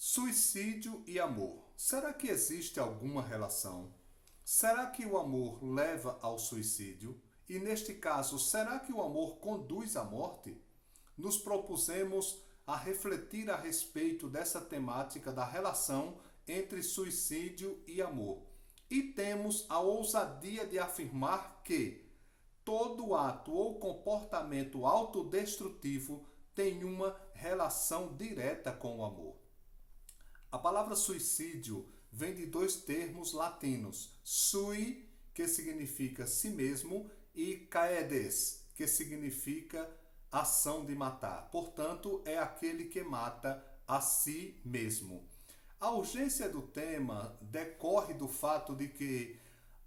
Suicídio e amor. Será que existe alguma relação? Será que o amor leva ao suicídio? E neste caso, será que o amor conduz à morte? Nos propusemos a refletir a respeito dessa temática da relação entre suicídio e amor. E temos a ousadia de afirmar que todo ato ou comportamento autodestrutivo tem uma relação direta com o amor. A palavra suicídio vem de dois termos latinos, sui, que significa si mesmo, e caedes, que significa ação de matar. Portanto, é aquele que mata a si mesmo. A urgência do tema decorre do fato de que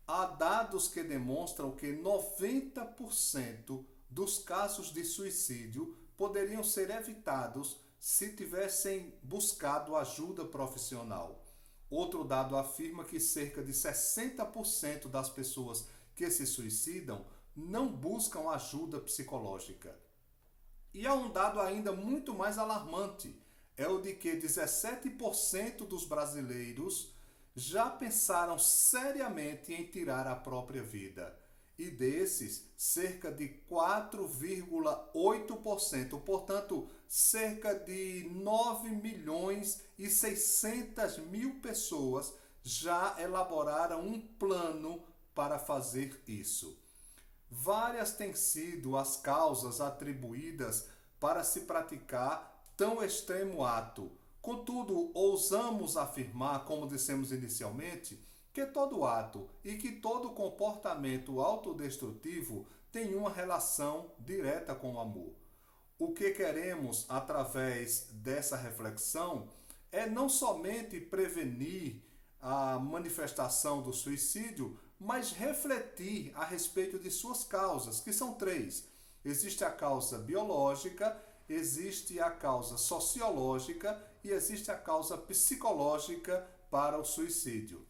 há dados que demonstram que 90% dos casos de suicídio poderiam ser evitados se tivessem buscado ajuda profissional. Outro dado afirma que cerca de 60% das pessoas que se suicidam não buscam ajuda psicológica. E há um dado ainda muito mais alarmante, é o de que 17% dos brasileiros já pensaram seriamente em tirar a própria vida. E desses, cerca de 4,8%, portanto, cerca de 9 milhões e 600 mil pessoas já elaboraram um plano para fazer isso. Várias têm sido as causas atribuídas para se praticar tão extremo ato. Contudo, ousamos afirmar, como dissemos inicialmente, que todo ato e que todo comportamento autodestrutivo tem uma relação direta com o amor. O que queremos, através dessa reflexão, é não somente prevenir a manifestação do suicídio, mas refletir a respeito de suas causas, que são três. Existe a causa biológica, existe a causa sociológica e existe a causa psicológica para o suicídio.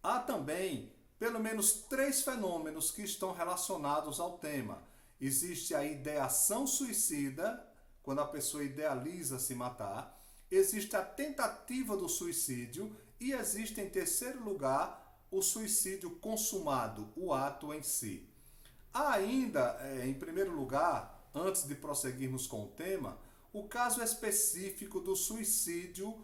Há também pelo menos três fenômenos que estão relacionados ao tema. Existe a ideação suicida, quando a pessoa idealiza se matar. Existe a tentativa do suicídio e existe, em terceiro lugar, o suicídio consumado, o ato em si. Há ainda, em primeiro lugar, antes de prosseguirmos com o tema, o caso específico do suicídio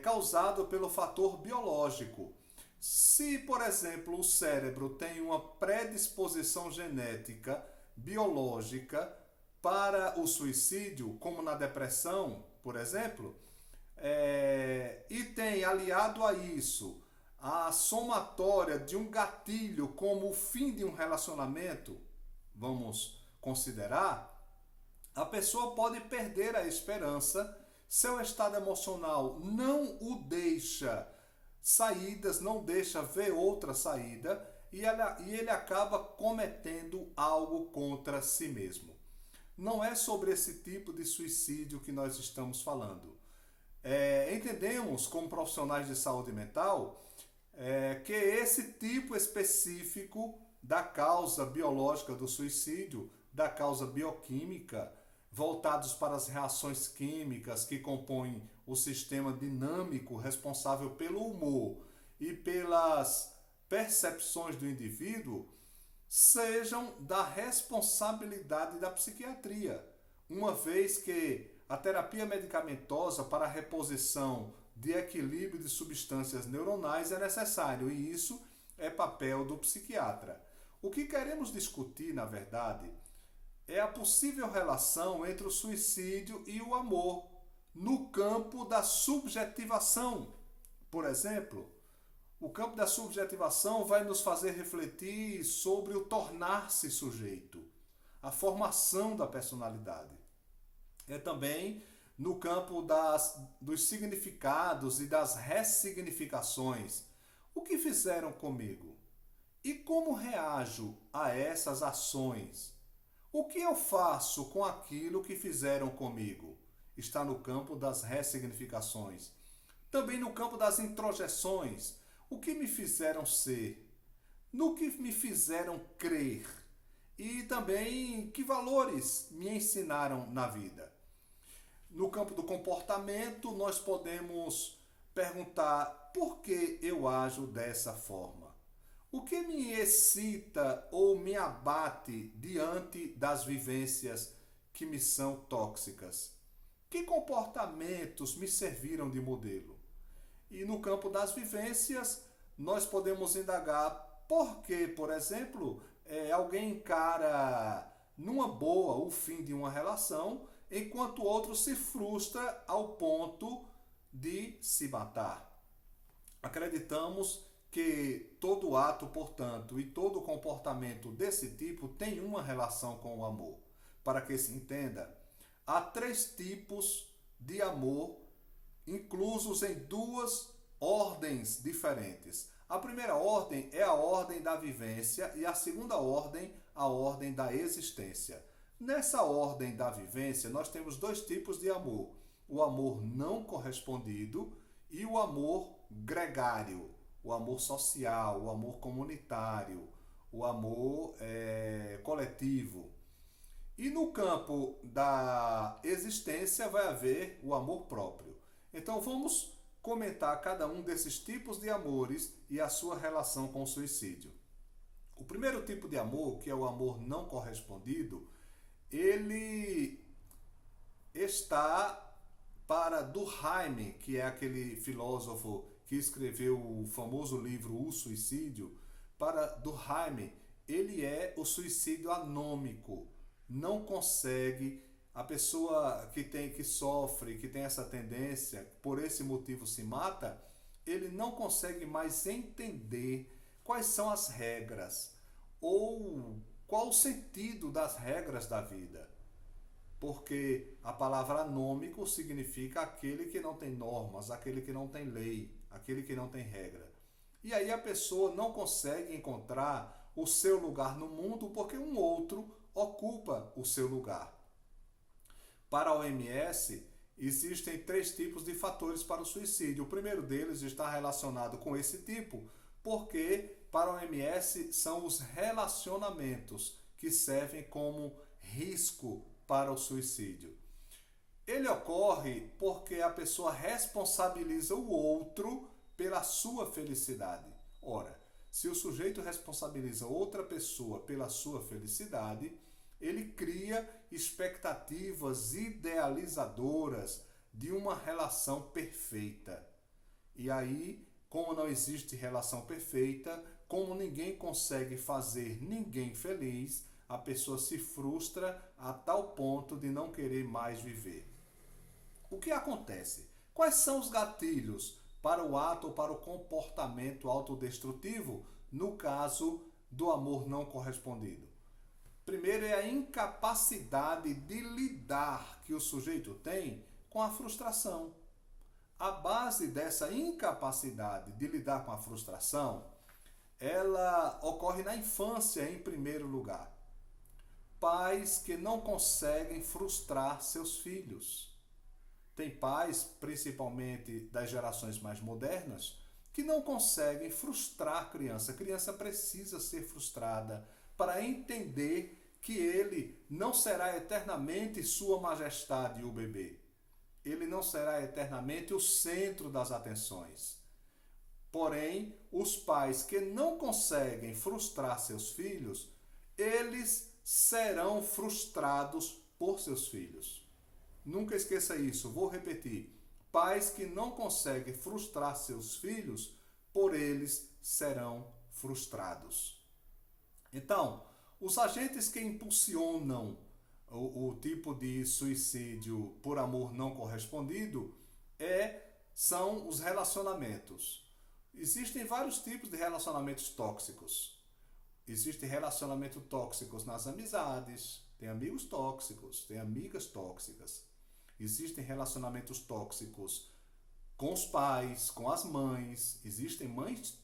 causado pelo fator biológico. Se, por exemplo, o cérebro tem uma predisposição genética, biológica, para o suicídio, como na depressão, por exemplo, e tem aliado a isso a somatória de um gatilho como o fim de um relacionamento, vamos considerar, a pessoa pode perder a esperança, seu estado emocional não o deixa saídas, não deixa ver outra saída e ele acaba cometendo algo contra si mesmo. Não é sobre esse tipo de suicídio que nós estamos falando. Entendemos, como profissionais de saúde mental, que esse tipo específico da causa biológica do suicídio, da causa bioquímica, voltados para as reações químicas que compõem o sistema dinâmico responsável pelo humor e pelas percepções do indivíduo, sejam da responsabilidade da psiquiatria, uma vez que a terapia medicamentosa para a reposição de equilíbrio de substâncias neuronais é necessário e isso é papel do psiquiatra. O que queremos discutir, na verdade, é a possível relação entre o suicídio e o amor no campo da subjetivação. Por exemplo, o campo da subjetivação vai nos fazer refletir sobre o tornar-se sujeito, a formação da personalidade. É também no campo dos significados e das ressignificações. O que fizeram comigo? E como reajo a essas ações? O que eu faço com aquilo que fizeram comigo? Está no campo das ressignificações. Também no campo das introjeções. O que me fizeram ser? No que me fizeram crer? E também que valores me ensinaram na vida? No campo do comportamento, nós podemos perguntar por que eu ajo dessa forma? O que me excita ou me abate diante das vivências que me são tóxicas? Que comportamentos me serviram de modelo? E no campo das vivências, nós podemos indagar por que, por exemplo, alguém encara numa boa o fim de uma relação, enquanto o outro se frustra ao ponto de se matar. Acreditamos que todo ato, portanto, e todo comportamento desse tipo tem uma relação com o amor. Para que se entenda, há 3 tipos de amor inclusos em 2 ordens diferentes. A primeira ordem é a ordem da vivência e a segunda ordem, a ordem da existência. Nessa ordem da vivência, nós temos 2 tipos de amor: o amor não correspondido e o amor gregário, o amor social, o amor comunitário, o amor coletivo. E no campo da existência vai haver o amor próprio. Então vamos comentar cada um desses tipos de amores e a sua relação com o suicídio. O primeiro tipo de amor, que é o amor não correspondido, ele está para Durkheim, que é aquele filósofo que escreveu o famoso livro O Suicídio. Para Durkheim, ele é o suicídio anômico. Não consegue, a pessoa que sofre, que tem essa tendência, por esse motivo se mata, ele não consegue mais entender quais são as regras ou qual o sentido das regras da vida. Porque a palavra anômico significa aquele que não tem normas, aquele que não tem lei, aquele que não tem regra. E aí a pessoa não consegue encontrar o seu lugar no mundo porque um outro ocupa o seu lugar. Para a OMS, existem 3 tipos de fatores para o suicídio. O primeiro deles está relacionado com esse tipo, porque para a OMS são os relacionamentos que servem como risco para o suicídio. Ele ocorre porque a pessoa responsabiliza o outro pela sua felicidade. Ora, se o sujeito responsabiliza outra pessoa pela sua felicidade, ele cria expectativas idealizadoras de uma relação perfeita. E aí, como não existe relação perfeita, como ninguém consegue fazer ninguém feliz, a pessoa se frustra a tal ponto de não querer mais viver. O que acontece? Quais são os gatilhos para o ato ou para o comportamento autodestrutivo no caso do amor não correspondido? Primeiro é a incapacidade de lidar que o sujeito tem com a frustração. A base dessa incapacidade de lidar com a frustração, ela ocorre na infância em primeiro lugar. Pais que não conseguem frustrar seus filhos. Tem pais, principalmente das gerações mais modernas, que não conseguem frustrar a criança. A criança precisa ser frustrada para entender que ele não será eternamente Sua Majestade o bebê. Ele não será eternamente o centro das atenções. Porém, os pais que não conseguem frustrar seus filhos, eles serão frustrados por seus filhos. Nunca esqueça isso, vou repetir. Pais que não conseguem frustrar seus filhos, por eles serão frustrados. Então, os agentes que impulsionam o tipo de suicídio por amor não correspondido são os relacionamentos. Existem vários tipos de relacionamentos tóxicos. Existem relacionamentos tóxicos nas amizades, tem amigos tóxicos, tem amigas tóxicas. Existem relacionamentos tóxicos com os pais, com as mães. Existem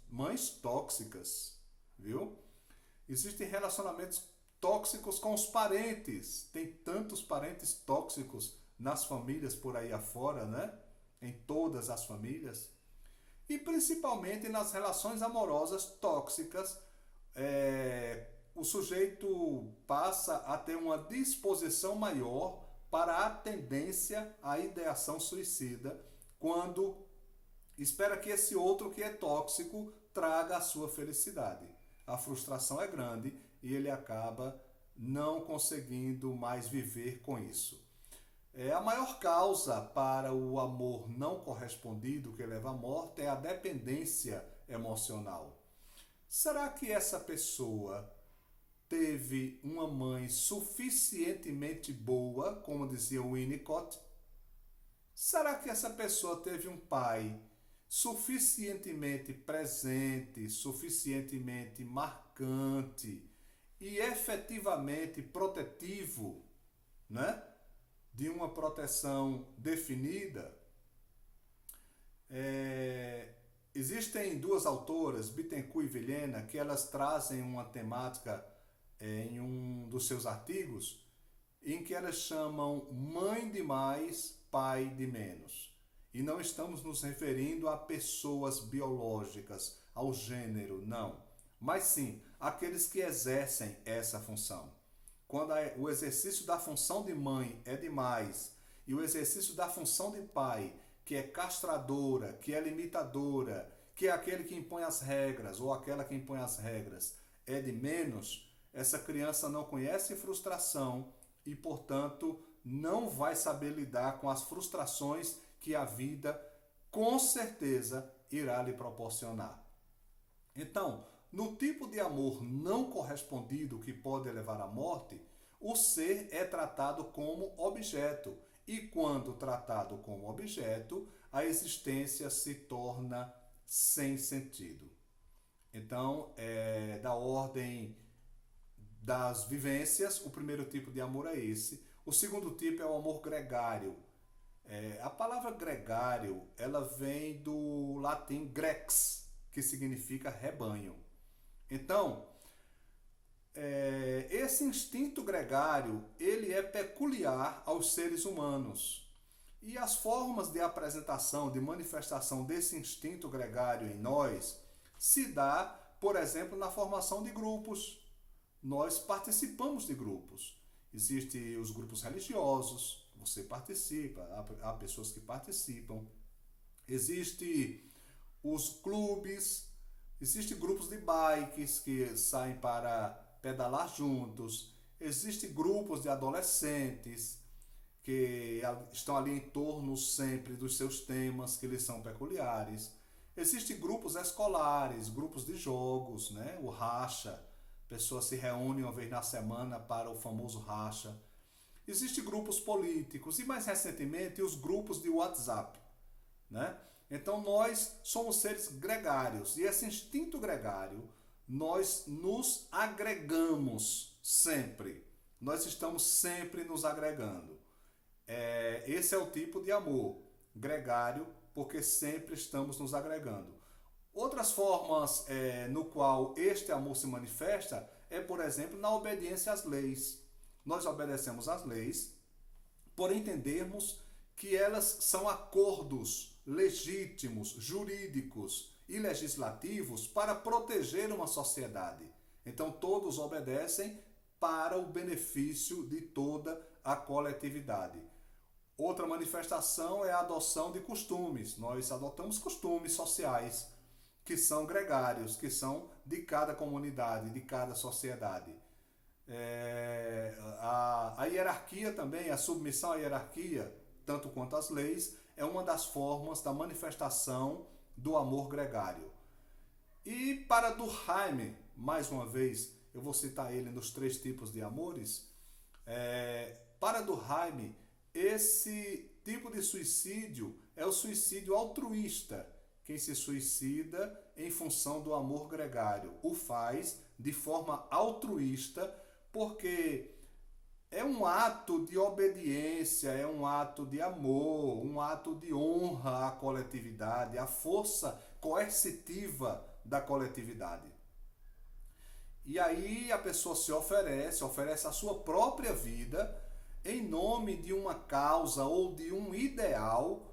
mães tóxicas, viu? Existem relacionamentos tóxicos com os parentes. Tem tantos parentes tóxicos nas famílias por aí afora, né? Em todas as famílias. E principalmente nas relações amorosas tóxicas, o sujeito passa a ter uma disposição maior para a tendência à ideação suicida, quando espera que esse outro que é tóxico traga a sua felicidade. A frustração é grande e ele acaba não conseguindo mais viver com isso. A maior causa para o amor não correspondido que leva à morte é a dependência emocional. Será que essa pessoa teve uma mãe suficientemente boa, como dizia Winnicott? Será que essa pessoa teve um pai suficientemente presente, suficientemente marcante e efetivamente protetivo, né? De uma proteção definida? Existem duas autoras, Bittencourt e Vilhena, que elas trazem uma temática em um dos seus artigos, em que elas chamam mãe de mais, pai de menos. E não estamos nos referindo a pessoas biológicas, ao gênero, não. Mas sim, aqueles que exercem essa função. Quando o exercício da função de mãe é demais e o exercício da função de pai, que é castradora, que é limitadora, que é aquele que impõe as regras ou aquela que impõe as regras, é de menos, essa criança não conhece frustração e, portanto, não vai saber lidar com as frustrações que a vida, com certeza, irá lhe proporcionar. Então, no tipo de amor não correspondido que pode levar à morte, o ser é tratado como objeto. E quando tratado como objeto, a existência se torna sem sentido. Então, é da ordem das vivências. O primeiro tipo de amor é esse. O segundo tipo é o amor gregário. A palavra gregário, ela vem do latim grex, que significa rebanho. Então, esse instinto gregário, ele é peculiar aos seres humanos. E as formas de apresentação, de manifestação desse instinto gregário em nós, se dá, por exemplo, na formação de grupos. Nós participamos de grupos. Existem os grupos religiosos, você participa, há pessoas que participam. Existem os clubes, existem grupos de bikes que saem para pedalar juntos. Existem grupos de adolescentes que estão ali em torno sempre dos seus temas que lhes são peculiares. Existem grupos escolares, grupos de jogos, né? O racha. Pessoas se reúnem uma vez na semana para o famoso racha. Existem grupos políticos e, mais recentemente, os grupos de WhatsApp, né? Então, nós somos seres gregários e esse instinto gregário, nós nos agregamos sempre. Nós estamos sempre nos agregando. Esse é o tipo de amor gregário, porque sempre estamos nos agregando. Outras formas no qual este amor se manifesta é, por exemplo, na obediência às leis. Nós obedecemos às leis por entendermos que elas são acordos legítimos, jurídicos e legislativos para proteger uma sociedade. Então todos obedecem para o benefício de toda a coletividade. Outra manifestação é a adoção de costumes. Nós adotamos costumes sociais que são gregários, que são de cada comunidade, de cada sociedade. A hierarquia também, a submissão à hierarquia, tanto quanto as leis, é uma das formas da manifestação do amor gregário. E para Durkheim, mais uma vez, eu vou citar ele nos 3 tipos de amores, para Durkheim, esse tipo de suicídio é o suicídio altruísta. Quem se suicida em função do amor gregário o faz de forma altruísta, porque é um ato de obediência, é um ato de amor, um ato de honra à coletividade, à força coercitiva da coletividade. E aí a pessoa se oferece a sua própria vida em nome de uma causa ou de um ideal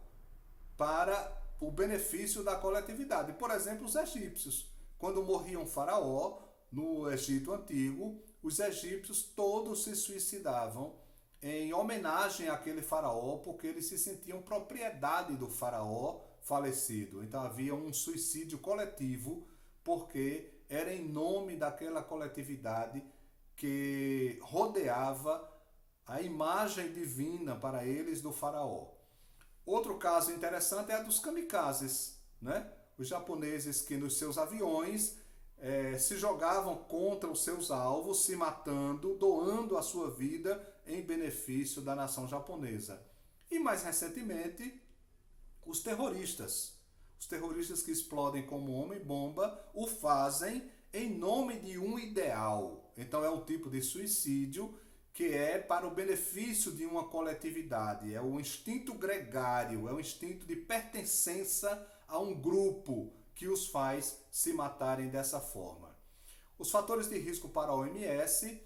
para o benefício da coletividade. Por exemplo, os egípcios. Quando morria um faraó no Egito Antigo, os egípcios todos se suicidavam em homenagem àquele faraó, porque eles se sentiam propriedade do faraó falecido. Então havia um suicídio coletivo, porque era em nome daquela coletividade que rodeava a imagem divina para eles do faraó. Outro caso interessante é a dos kamikazes, né? Os japoneses que nos seus aviões se jogavam contra os seus alvos, se matando, doando a sua vida em benefício da nação japonesa. E mais recentemente, os terroristas. Os terroristas que explodem como homem-bomba o fazem em nome de um ideal. Então é um tipo de suicídio que é para o benefício de uma coletividade. É o instinto gregário, é o instinto de pertencença a um grupo que os faz se matarem dessa forma. Os fatores de risco para a OMS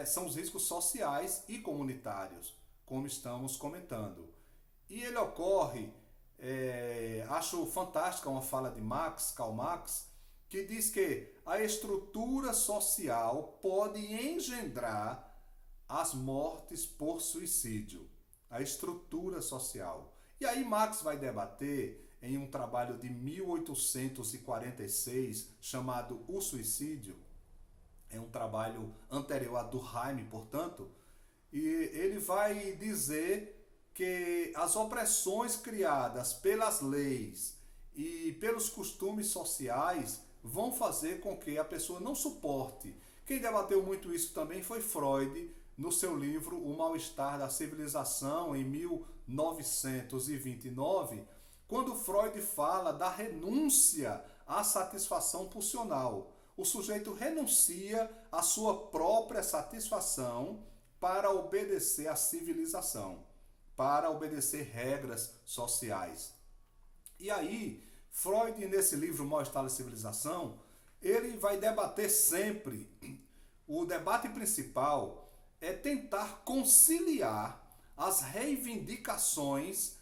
são os riscos sociais e comunitários, como estamos comentando. E ele ocorre, acho fantástica uma fala de Karl Marx, que diz que a estrutura social pode engendrar as mortes por suicídio. A estrutura social. E aí Marx vai debater em um trabalho de 1846 chamado O Suicídio, é um trabalho anterior a Durkheim, portanto, e ele vai dizer que as opressões criadas pelas leis e pelos costumes sociais vão fazer com que a pessoa não suporte. Quem debateu muito isso também foi Freud, no seu livro O Mal-Estar da Civilização, em 1929, quando Freud fala da renúncia à satisfação pulsional. O sujeito renuncia à sua própria satisfação para obedecer à civilização, para obedecer regras sociais. E aí, Freud, nesse livro O Mal-Estar da Civilização, ele vai debater sempre, o debate principal é tentar conciliar as reivindicações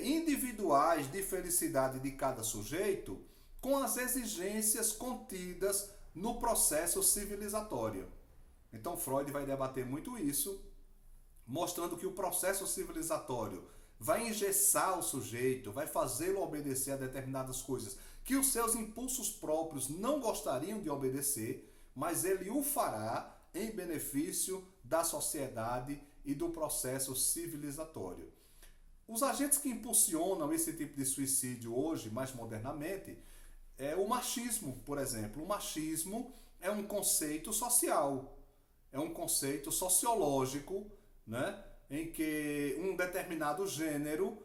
individuais de felicidade de cada sujeito com as exigências contidas no processo civilizatório. Então Freud vai debater muito isso, mostrando que o processo civilizatório vai engessar o sujeito, vai fazê-lo obedecer a determinadas coisas que os seus impulsos próprios não gostariam de obedecer, mas ele o fará em benefício da sociedade e do processo civilizatório. Os agentes que impulsionam esse tipo de suicídio hoje, mais modernamente, é o machismo, por exemplo. O machismo é um conceito social, é um conceito sociológico, né, em que um determinado gênero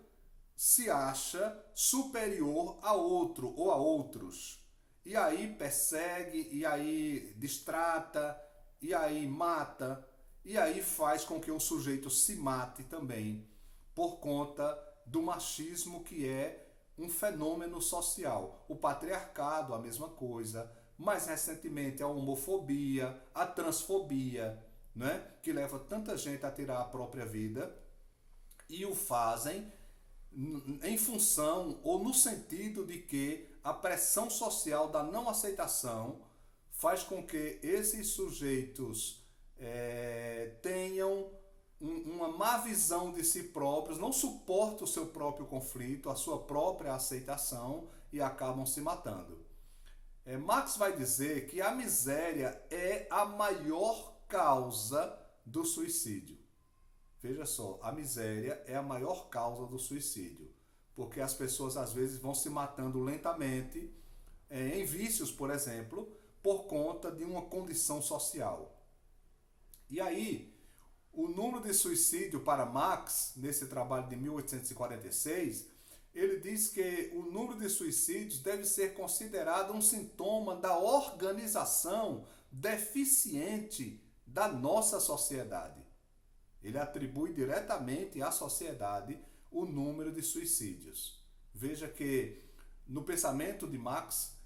se acha superior a outro ou a outros. E aí persegue, e aí distrata, e aí mata, e aí faz com que o sujeito se mate também, por conta do machismo, que é um fenômeno social. O patriarcado, a mesma coisa. Mais recentemente, a homofobia, a transfobia, né? Que leva tanta gente a tirar a própria vida, e o fazem em função ou no sentido de que a pressão social da não aceitação faz com que esses sujeitos tenham uma má visão de si próprios, não suportam o seu próprio conflito, a sua própria aceitação, e acabam se matando. Marx vai dizer que a miséria é a maior causa do suicídio. Veja só, a miséria é a maior causa do suicídio, porque as pessoas às vezes vão se matando lentamente, em vícios, por exemplo, por conta de uma condição social. E aí, o número de suicídio para Marx, nesse trabalho de 1846, ele diz que o número de suicídios deve ser considerado um sintoma da organização deficiente da nossa sociedade. Ele atribui diretamente à sociedade o número de suicídios. Veja que no pensamento de Marx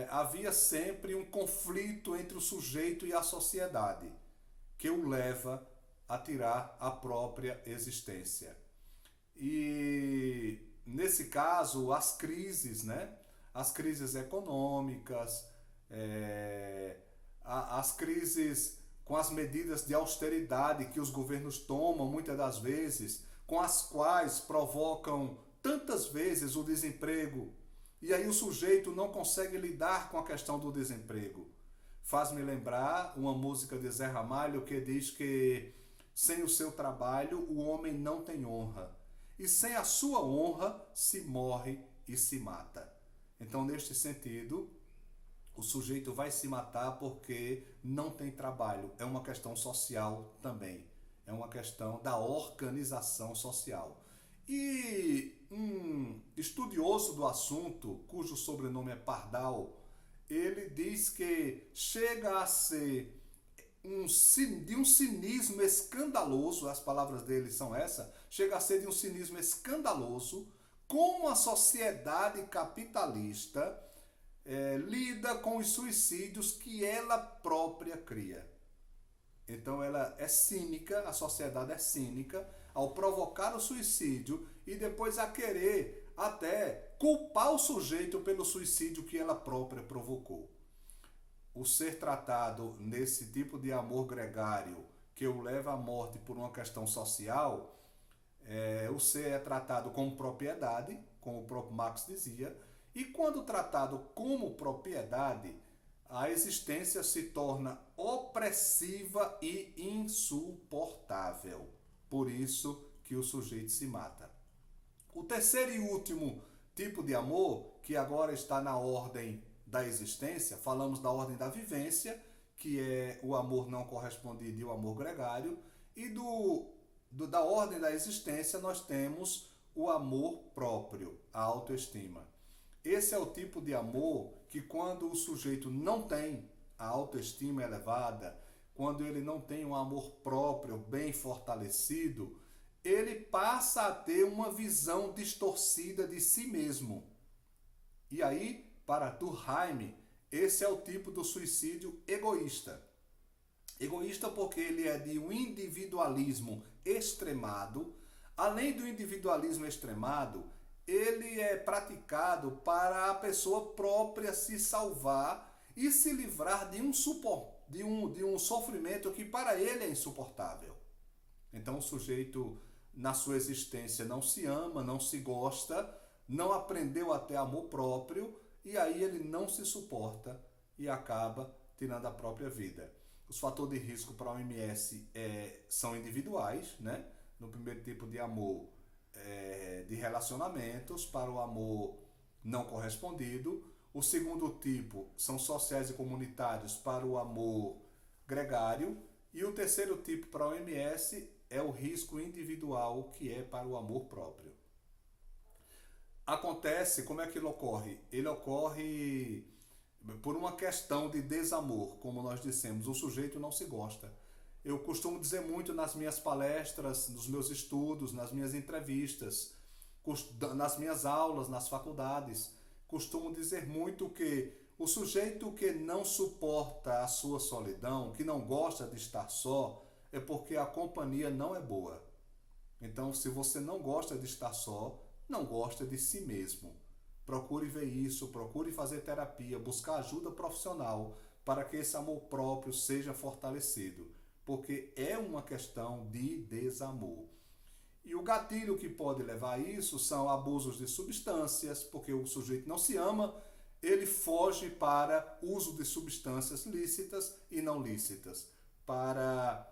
havia sempre um conflito entre o sujeito e a sociedade, que o leva a tirar a própria existência. E nesse caso, as crises, né? As crises econômicas, as crises com as medidas de austeridade que os governos tomam muitas das vezes, com as quais provocam tantas vezes o desemprego, e aí o sujeito não consegue lidar com a questão do desemprego. Faz-me lembrar uma música de Zé Ramalho que diz que sem o seu trabalho o homem não tem honra, e sem a sua honra se morre e se mata. Então, neste sentido, o sujeito vai se matar porque não tem trabalho. É uma questão social também. É uma questão da organização social. E um estudioso do assunto, cujo sobrenome é Pardal, ele diz que chega a ser de um cinismo escandaloso, as palavras dele são essas, chega a ser de um cinismo escandaloso como a sociedade capitalista lida com os suicídios que ela própria cria. Então ela é cínica, a sociedade é cínica ao provocar o suicídio e depois a querer até culpar o sujeito pelo suicídio que ela própria provocou. O ser tratado nesse tipo de amor gregário que o leva à morte por uma questão social, o ser é tratado como propriedade, como o próprio Marx dizia, e quando tratado como propriedade, a existência se torna opressiva e insuportável. Por isso que o sujeito se mata. O terceiro e último tipo de amor, que agora está na ordem da existência, falamos da ordem da vivência, que é o amor não correspondido e o amor gregário, e da ordem da existência nós temos o amor próprio, a autoestima. Esse é o tipo de amor que quando o sujeito não tem a autoestima elevada, quando ele não tem um amor próprio bem fortalecido, ele passa a ter uma visão distorcida de si mesmo. E aí, para Durkheim, esse é o tipo do suicídio egoísta. Egoísta porque ele é de um individualismo extremado. Além do individualismo extremado, ele é praticado para a pessoa própria se salvar e se livrar de um sofrimento que para ele é insuportável. Então o sujeito, na sua existência, não se ama, não se gosta, não aprendeu a ter amor próprio, e aí ele não se suporta e acaba tirando a própria vida. Os fatores de risco para a OMS são individuais, né? No primeiro tipo de amor, de relacionamentos, para o amor não correspondido. O segundo tipo são sociais e comunitários, para o amor gregário. E o terceiro tipo para a OMS é o risco individual, que é para o amor próprio. Acontece, como é que ele ocorre? Ele ocorre por uma questão de desamor, como nós dissemos, o sujeito não se gosta. Eu costumo dizer muito nas minhas palestras, nos meus estudos, nas minhas entrevistas, nas minhas aulas, nas faculdades, costumo dizer muito que o sujeito que não suporta a sua solidão, que não gosta de estar só, é porque a companhia não é boa. Então, se você não gosta de estar só, não gosta de si mesmo. Procure ver isso, procure fazer terapia, buscar ajuda profissional para que esse amor próprio seja fortalecido, porque é uma questão de desamor. E o gatilho que pode levar a isso são abusos de substâncias, porque o sujeito não se ama, ele foge para uso de substâncias lícitas e não lícitas, para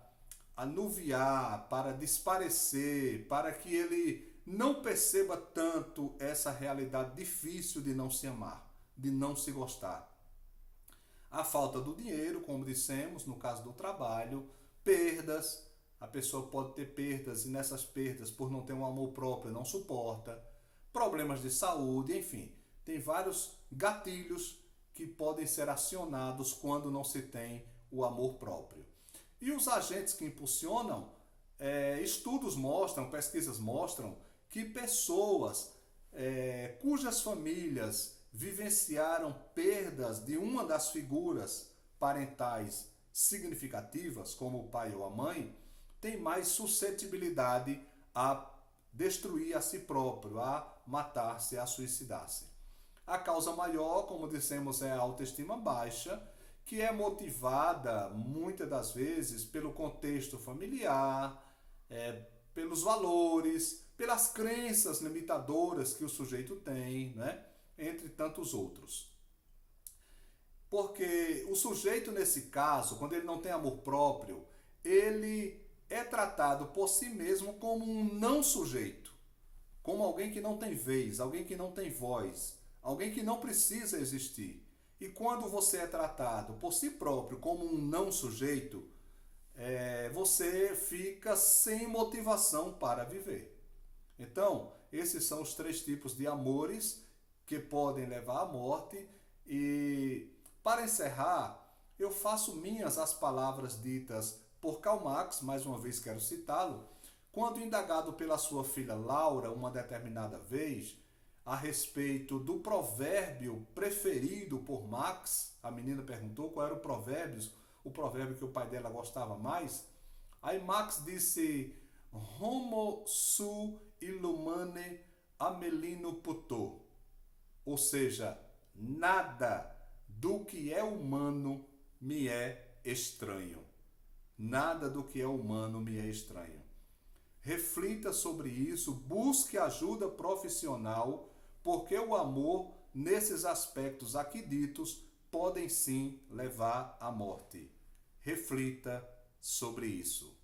anuviar, para desparecer, para que ele não perceba tanto essa realidade difícil de não se amar, de não se gostar. A falta do dinheiro, como dissemos, no caso do trabalho, perdas, a pessoa pode ter perdas e nessas perdas, por não ter um amor próprio, não suporta, problemas de saúde, enfim, tem vários gatilhos que podem ser acionados quando não se tem o amor próprio. E os agentes que impulsionam, estudos mostram, pesquisas mostram, que pessoas cujas famílias vivenciaram perdas de uma das figuras parentais significativas, como o pai ou a mãe, têm mais suscetibilidade a destruir a si próprio, a matar-se, a suicidar-se. A causa maior, como dissemos, é a autoestima baixa, que é motivada muitas das vezes pelo contexto familiar, pelos valores, pelas crenças limitadoras que o sujeito tem, né? Entre tantos outros. Porque o sujeito, nesse caso, quando ele não tem amor próprio, ele é tratado por si mesmo como um não sujeito, como alguém que não tem vez, alguém que não tem voz, alguém que não precisa existir. E quando você é tratado por si próprio como um não sujeito, você fica sem motivação para viver. Então, esses são os 3 tipos de amores que podem levar à morte. E, para encerrar, eu faço minhas as palavras ditas por Karl Marx, mais uma vez quero citá-lo, quando indagado pela sua filha Laura, uma determinada vez, a respeito do provérbio preferido por Marx. A menina perguntou qual era o provérbio que o pai dela gostava mais. Aí Marx disse: Homo su illumane amelino puto. Ou seja, nada do que é humano me é estranho. Nada do que é humano me é estranho. Reflita sobre isso, busque ajuda profissional, porque o amor, nesses aspectos aqui ditos, podem sim levar à morte. Reflita sobre isso.